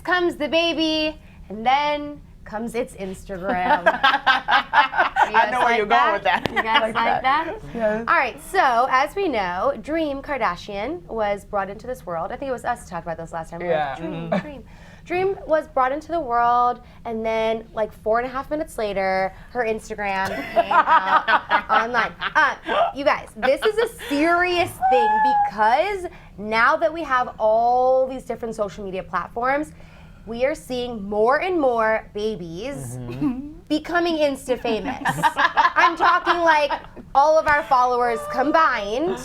first comes the baby, and then comes its Instagram. I know where you're going with that. You guys like that? Yes. All right, so as we know, Dream Kardashian was brought into this world. I think it was us to talk about this last time. Yeah. Dream was brought into the world, and then like 4.5 minutes later, her Instagram came out online. You guys, this is a serious thing because now that we have all these different social media platforms, we are seeing more and more babies becoming Insta famous. I'm talking like all of our followers combined,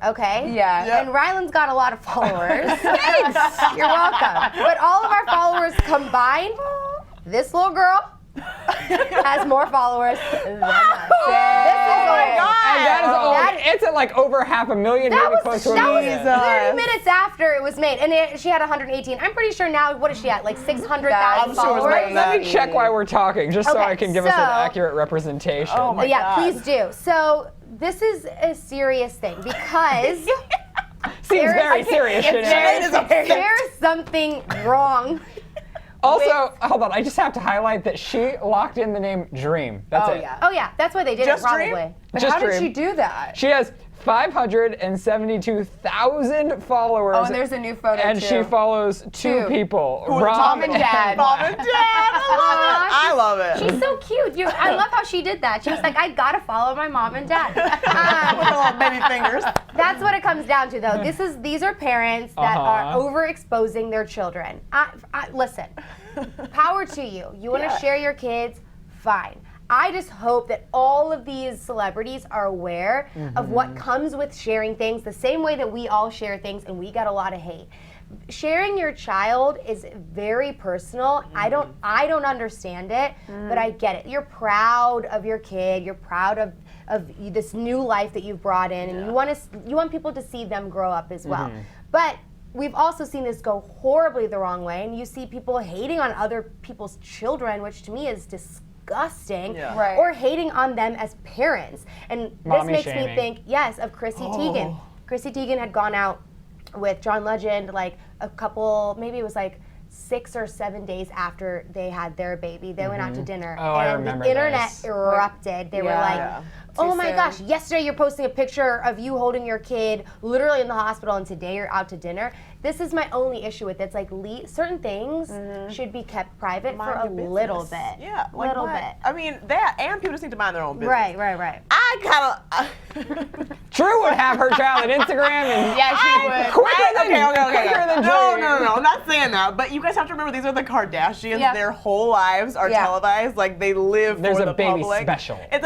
okay? Yeah. Yep. And Ryland's got a lot of followers. Thanks. You're welcome. But all of our followers combined, this little girl has more followers than us. Oh my God. And that is That- it's at like over 500,000, That maybe close was, to a that was million. 30 minutes after it was made, and she had 118. I'm pretty sure now, what is she at? Like 600,000 I'm sure it's followers? better than that. Let me check while we're talking, just so Okay, I can give us an so- accurate representation. Oh my Yeah, God. please do. So this is a serious thing because Seems very serious, you know? there's something wrong. Also, hold on, I just have to highlight that she locked in the name Dream. That's Oh, it. yeah. Oh yeah, that's why they did Just it probably. Dream? But Just how did Dream. she do that? She has 572,000 followers. Oh, and there's a new photo, and too. she follows two people, Mom and Dad. Mom and Dad. I love it. She's so cute. I love how she did that. She was like, I gotta follow my mom and dad. With her little baby fingers. That's what it comes down to, though. These are parents that are Uh-huh. overexposing their children. Listen, power to you. You want to share your kids? Fine. I just hope that all of these celebrities are aware of what comes with sharing things, the same way that we all share things, and we got a lot of hate. Sharing your child is very personal. I don't understand it, but I get it. You're proud of your kid. You're proud of this new life that you've brought in, and you want people to see them grow up as well. But we've also seen this go horribly the wrong way, and you see people hating on other people's children, which to me is disgusting, Yeah. Right. or hating on them as parents. And Mommy this makes me shaming. think, yes, of Chrissy Teigen. Chrissy Teigen had gone out with John Legend like a couple, maybe it was like 6 or 7 days after they had their baby. They went out to dinner, Oh, I and remember the internet this. erupted. They were Yeah. like, Yeah. oh Too my soon. gosh, yesterday you're posting a picture of you holding your kid literally in the hospital, and today you're out to dinner. This is my only issue with it. It's like certain things should be kept private for a Mind your little business. bit. Yeah, like little what? bit. I mean, that and people just need to mind their own business. Right. I kind of. Drew would have her child on Instagram and Yeah, she would. quicker than Okay. Dream. No. I'm not saying that. But you guys have to remember, these are the Kardashians. Yeah. Their whole lives are Yeah. televised. Like, they live There's for a the baby public. special. There's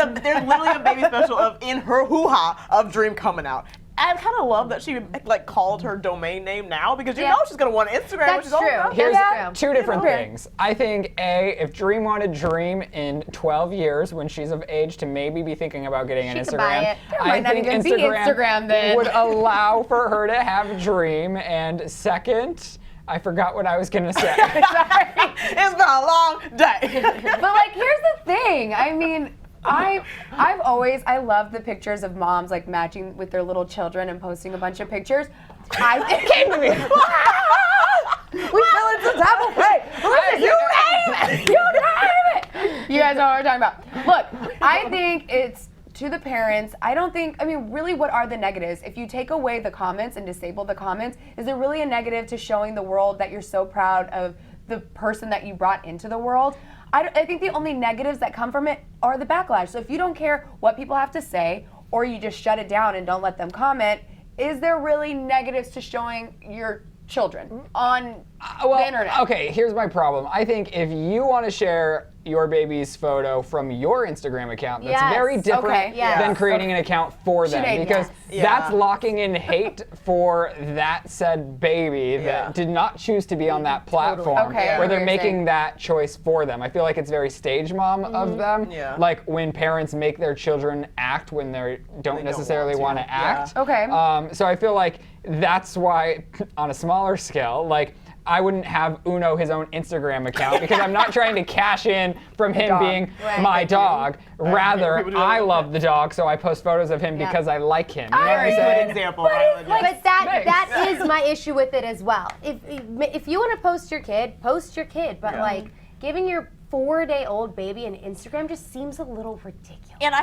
literally a baby special of in her hoo-ha of Dream coming out. I kind of love that she like called her domain name now, because you know she's gonna want Instagram, That's which is all true. about. Here's Yeah. two different Okay. things. I think if Dream wanted Dream in 12 years, when she's of age to maybe be thinking about getting an She could Instagram, buy it. There I might not think even be Instagram then. would allow for her to have Dream. And second, I forgot what I was gonna say. It's been a long day. But like, here's the thing. I mean, I love the pictures of moms like matching with their little children and posting a bunch of pictures. It came to me. We fell into double pay. Listen, you name it. You name it. You guys know what we're talking about. Look, I think it's to the parents. I mean, really, what are the negatives? If you take away the comments and disable the comments, is there really a negative to showing the world that you're so proud of the person that you brought into the world? I think the only negatives that come from it are the backlash. So if you don't care what people have to say, or you just shut it down and don't let them comment, is there really negatives to showing your children on the internet? Okay, here's my problem. I think if you want to share your baby's photo from your Instagram account, that's Yes. very different Okay, yes. than creating an account for them, Sinead, because yes. that's locking in hate for that said baby that did not choose to be on that platform, Okay, I where know they're what you're making saying. that choice for them. I feel like it's very stage mom of them, Yeah. like when parents make their children act when they don't necessarily want want to. to act. Okay. So I feel like that's why, on a smaller scale, like I wouldn't have Uno his own Instagram account because I'm not trying to cash in from him Dog. being Right. my dog. Rather, People do that. I love the dog, so I post photos of him Yeah. because I like him. You know what Very I'm good saying? example. Violet, yes. But that Thanks. is my issue with it as well. If you want to post your kid, post your kid. But Yeah. like giving your 4-day-old baby an Instagram just seems a little ridiculous. And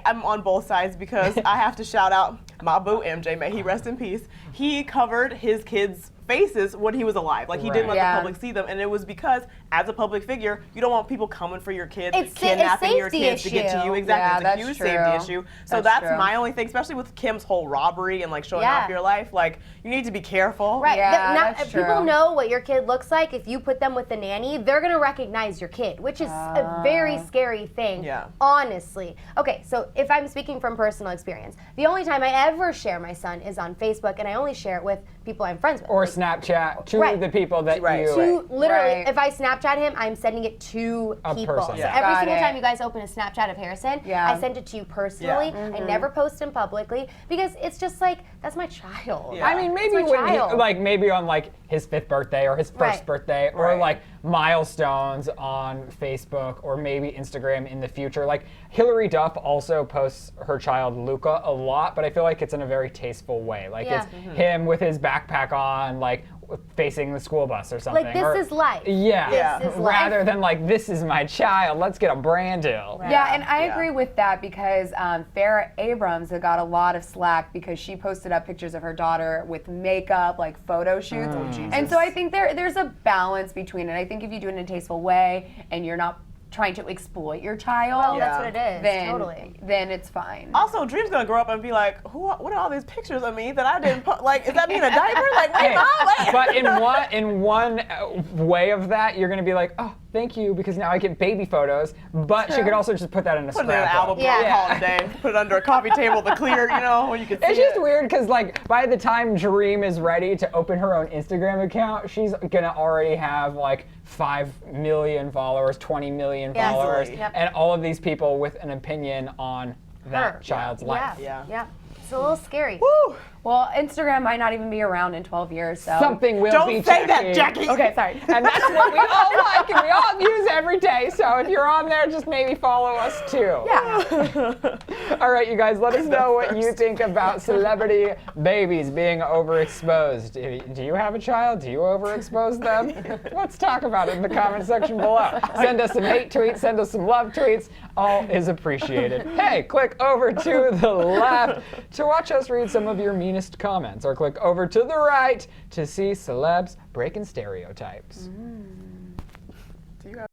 I'm on both sides because I have to shout out my boo MJ, may he rest in peace. He covered his kids' faces when he was alive. Like he didn't let Right. the public see them, and it was because as a public figure, you don't want people coming for your kids, It's a kidnapping your safety kids to get to issue. you. Exactly, Yeah, it's a that's huge true. safety issue. So That's that's true. my only thing, especially with Kim's whole robbery and like showing Yeah. off your life. Like you need to be careful. Right. Yeah, If that's people true. know what your kid looks like. If you put them with the nanny, they're gonna recognize your kid, which is a very scary thing. Yeah. Honestly. Okay, so if I'm speaking from personal experience, the only time I ever share my son is on Facebook, and I only share it with people I'm friends with. Or Like, Snapchat to Right. the people that Right. you. to literally, Right. if I Snapchat him, I'm sending it to A people. person. So Yeah. every Got single it. time you guys open a Snapchat of Harrison, Yeah. I send it to you personally. Yeah. I never post him publicly because it's just like that's my child. Yeah. I mean, maybe It's my when he, child. like maybe on like his 5th birthday or his first Right. birthday, or Right. like milestones on Facebook or maybe Instagram in the future. Like Hillary Duff also posts her child Luca a lot, but I feel like it's in a very tasteful way. Like Yeah. it's him with his backpack on, like facing the school bus or something. Like this or- is life. Yeah. Yeah. This is life. Rather than like this is my child, let's get a brand deal. Right. Yeah, and I Yeah. agree with that because Farrah Abrams had got a lot of slack because she posted up pictures of her daughter with makeup, like photo shoots. And so I think there's a balance between it. I think if you do it in a tasteful way and you're not trying to exploit your child, Well, that's what it is. then, Totally. then it's fine. Also, Dream's gonna grow up and be like, what are all these pictures of me that I didn't put? Like, is that me in a diaper? Like, wait, Hey, mom, wait. but in one way of that, you're gonna be like, oh, thank you, because now I get baby photos. But she could also just put that in a Put it in an scrapbook. album, Yeah. call it a day. Put it under a coffee table, the clear, you know, where you can see It's just it. weird because, like, by the time Dream is ready to open her own Instagram account, she's gonna already have like 5 million followers, 20 million Yeah. followers, Easily. Yep. and all of these people with an opinion on that Her. child's life. Yeah. Yeah. It's a little scary. Woo! Well, Instagram might not even be around in 12 years, so. Something will Don't be say that, Jackie. Okay, sorry. And that's what we all like and we all use every day. So if you're on there, just maybe follow us too. Yeah. All right, you guys, let us know what you think about celebrity babies being overexposed. Do you have a child? Do you overexpose them? Let's talk about it in the comment section below. Send us some hate tweets, send us some love tweets. All is appreciated. Hey, click over to the left to watch us read some of your meanest comments, or click over to the right to see celebs breaking stereotypes.